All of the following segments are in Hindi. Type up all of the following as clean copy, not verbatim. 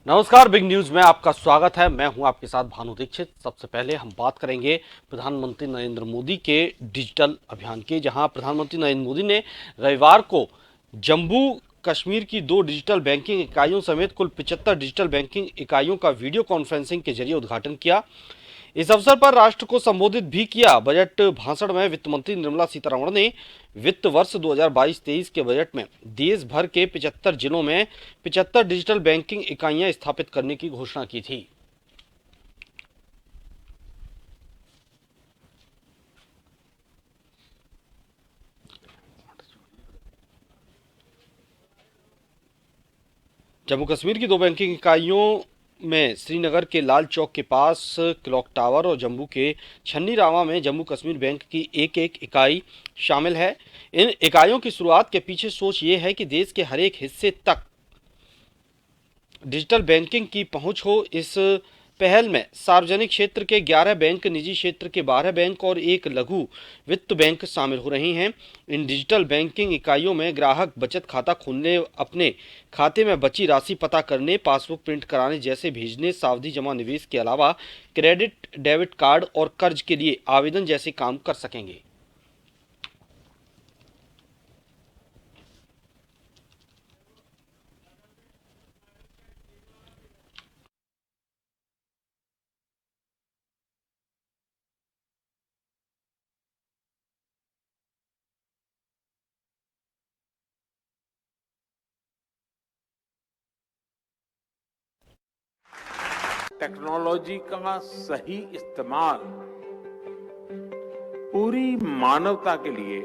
नमस्कार, बिग न्यूज में आपका स्वागत है। मैं हूं आपके साथ भानु दीक्षित। सबसे पहले हम बात करेंगे प्रधानमंत्री नरेंद्र मोदी के डिजिटल अभियान की, जहां प्रधानमंत्री नरेंद्र मोदी ने रविवार को जम्मू कश्मीर की 2 डिजिटल बैंकिंग इकाइयों समेत कुल 75 डिजिटल बैंकिंग इकाइयों का वीडियो कॉन्फ्रेंसिंग के जरिए उद्घाटन किया। इस अवसर पर राष्ट्र को संबोधित भी किया। बजट भाषण में वित्त मंत्री निर्मला सीतारमण ने वित्त वर्ष 2022-23 के बजट में देश भर के 75 जिलों में 75 डिजिटल बैंकिंग इकाइयां स्थापित करने की घोषणा की थी। जम्मू कश्मीर की 2 बैंकिंग इकाइयों में श्रीनगर के लाल चौक के पास क्लॉक टावर और जम्मू के छन्नी रामा में जम्मू कश्मीर बैंक की एक एक इकाई शामिल है। इन इकाइयों की शुरुआत के पीछे सोच ये है कि देश के हर एक हिस्से तक डिजिटल बैंकिंग की पहुंच हो। इस पहल में सार्वजनिक क्षेत्र के 11 बैंक, निजी क्षेत्र के 12 बैंक और एक लघु वित्त बैंक शामिल हो रहे हैं। इन डिजिटल बैंकिंग इकाइयों में ग्राहक बचत खाता खोलने, अपने खाते में बची राशि पता करने, पासबुक प्रिंट कराने जैसे भेजने, सावधि जमा निवेश के अलावा क्रेडिट, डेबिट कार्ड और कर्ज के लिए आवेदन जैसे काम कर सकेंगे। टेक्नोलॉजी का सही इस्तेमाल पूरी मानवता के लिए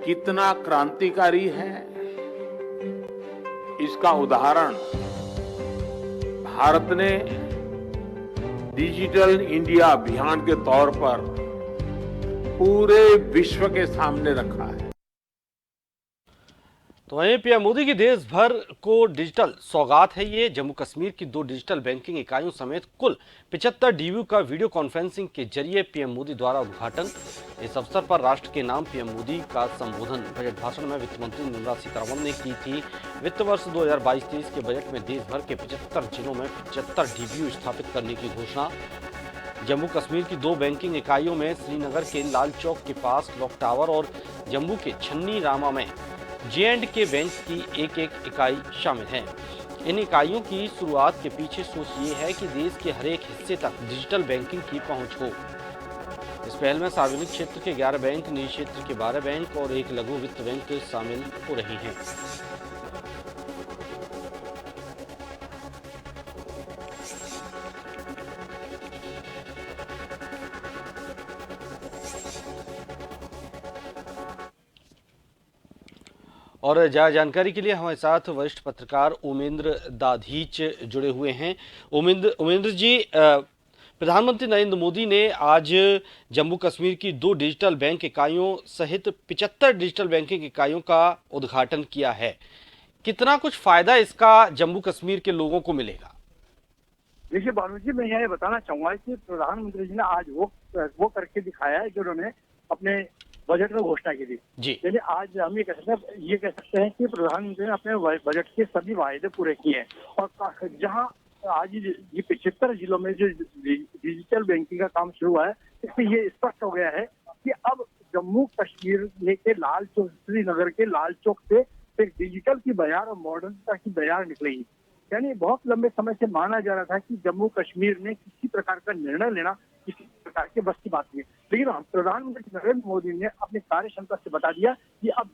कितना क्रांतिकारी है, इसका उदाहरण भारत ने डिजिटल इंडिया अभियान के तौर पर पूरे विश्व के सामने रखा है। तो वहीं पीएम मोदी की देश भर को डिजिटल सौगात है। ये जम्मू कश्मीर की 2 डिजिटल बैंकिंग इकाइयों समेत कुल 75 डीबीयू का वीडियो कॉन्फ्रेंसिंग के जरिए पीएम मोदी द्वारा उद्घाटन। इस अवसर पर राष्ट्र के नाम पीएम मोदी का संबोधन बजट भाषण में वित्त मंत्री निर्मला सीतारमण ने की थी। वित्त वर्ष 2022-23 के बजट में देश भर के 75 जिलों में 75 डीबीयू स्थापित करने की घोषणा। जम्मू कश्मीर की 2 बैंकिंग इकाइयों में श्रीनगर के लाल चौक के पास क्लॉक टावर और जम्मू के छन्नी रामा में J&K बैंक की एक एक इकाई शामिल है। इन इकाइयों की शुरुआत के पीछे सोच ये है कि देश के हर एक हिस्से तक डिजिटल बैंकिंग की पहुंच हो। इस पहल में सार्वजनिक क्षेत्र के 11 बैंक, निजी क्षेत्र के 12 बैंक और एक लघु वित्त बैंक शामिल हो रही हैं। और ज्यादा जानकारी के लिए हमारे साथ वरिष्ठ पत्रकार उमेंद्र दाधीच जुड़े हुए हैं। उमेंद्र जी, प्रधानमंत्री नरेंद्र मोदी ने आज जम्मू कश्मीर की 2 डिजिटल बैंक इकाइयों सहित 75 डिजिटल बैंकिंग इकाइयों का उद्घाटन किया है। कितना कुछ फायदा इसका जम्मू कश्मीर के लोगों को मिलेगा? देखिए भानु जी, मैं ये बताना चाहूंगा कि प्रधानमंत्री जी ने आज वो करके दिखाया है जो उन्होंने अपने बजट में घोषणा की थी। जी। यानी आज हम ये कह सकते हैं कि प्रधानमंत्री ने अपने बजट के सभी वायदे पूरे किए हैं। और जहां आज ये 75 जिलों में जो डिजिटल बैंकिंग का काम शुरू हुआ है, इससे ये स्पष्ट हो गया है कि अब जम्मू कश्मीर के लाल चौक, श्रीनगर के लाल चौक से एक डिजिटल की बाजार और मॉडर्नता की बाजार निकलेगी। यानी बहुत लंबे समय से माना जा रहा था कि जम्मू कश्मीर में किसी प्रकार का निर्णय लेना किसी प्रकार के बस की बात नहीं है, लेकिन प्रधानमंत्री नरेंद्र मोदी ने अपनी कार्य क्षमता से बता दिया कि अब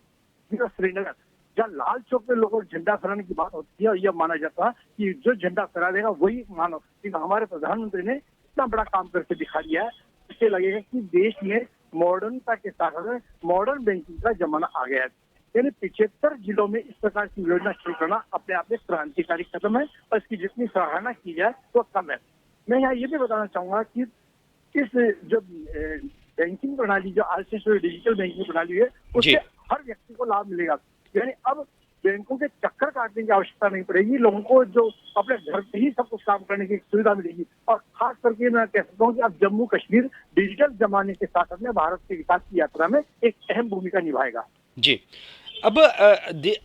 श्रीनगर जहाँ लाल चौक में लोगों को झंडा फहराने की बात होती है और यह माना जाता है कि जो झंडा फहरा देगा वही मानो, लेकिन हमारे प्रधानमंत्री ने इतना बड़ा काम करके दिखा दिया है, इससे लगेगा कि देश में मॉडर्नता के साथ मॉडर्न बैंकिंग का जमाना आ गया है। यानी 75 जिलों में इस प्रकार की योजना शुरू करना अपने आप में क्रांतिकारी कदम है और इसकी जितनी सराहना की जाए तो कम है। मैं यहाँ ये भी बताना चाहूंगा कि इस जो बैंकिंग प्रणाली, जो आज से डिजिटल बैंकिंग प्रणाली है, उससे हर व्यक्ति को लाभ मिलेगा। यानी अब बैंकों के चक्कर काटने की आवश्यकता नहीं पड़ेगी, लोगों को जो अपने घर से ही सब कुछ काम करने की सुविधा मिलेगी। और खास करके मैं कह सकता हूँ कि अब जम्मू कश्मीर डिजिटल जमाने के साथ में भारत के विकास की यात्रा में एक अहम भूमिका निभाएगा। जी, अब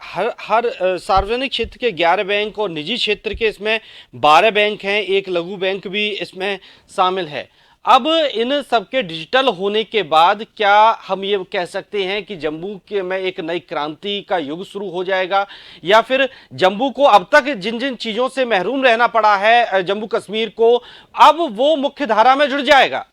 हर सार्वजनिक क्षेत्र के 11 बैंक और निजी क्षेत्र के इसमें 12 बैंक हैं, एक लघु बैंक भी इसमें शामिल है। अब इन सबके डिजिटल होने के बाद क्या हम ये कह सकते हैं कि जम्मू के में एक नई क्रांति का युग शुरू हो जाएगा, या फिर जम्मू को अब तक जिन जिन चीजों से महरूम रहना पड़ा है जम्मू कश्मीर को, अब वो मुख्य धारा में जुड़ जाएगा?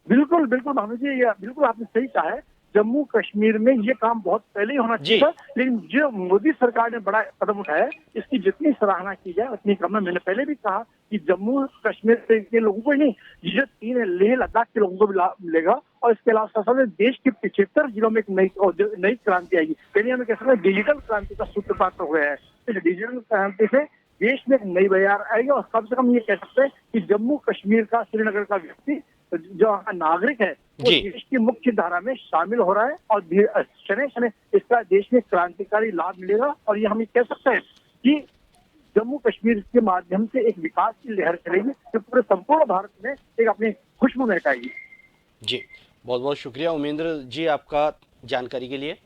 बिल्कुल बिल्कुल भानु जी, ये बिल्कुल आपने सही कहा है। जम्मू कश्मीर में ये काम बहुत पहले ही होना चाहिए था, लेकिन जो मोदी सरकार ने बड़ा कदम उठाया है, इसकी जितनी सराहना की जाए उतनी कम है। मैंने पहले भी कहा कि जम्मू कश्मीर के लोगों को ही नहीं, ये 3 लेह लद्दाख के लोगों को भी लाभ मिलेगा, और इसके अलावा साथ देश के 75 जिलों में एक नई क्रांति आएगी। पहले हमें कह सकते हैं डिजिटल क्रांति का सूत्रपात हो गया है। इस डिजिटल क्रांति से देश में एक नई बयार आएगी, और कम से कम ये कह सकते हैं कि जम्मू कश्मीर का, श्रीनगर का व्यक्ति जो वहाँ नागरिक है वो देश की मुख्य धारा में शामिल हो रहा है, और शने शने इसका देश में क्रांतिकारी लाभ मिलेगा। और ये हम ये कह सकते हैं कि जम्मू कश्मीर के माध्यम से एक विकास की लहर चलेगी जो पूरे संपूर्ण भारत में एक अपनी खुशबू महकाएगी। जी, बहुत बहुत शुक्रिया उमेंद्र जी आपका जानकारी के लिए।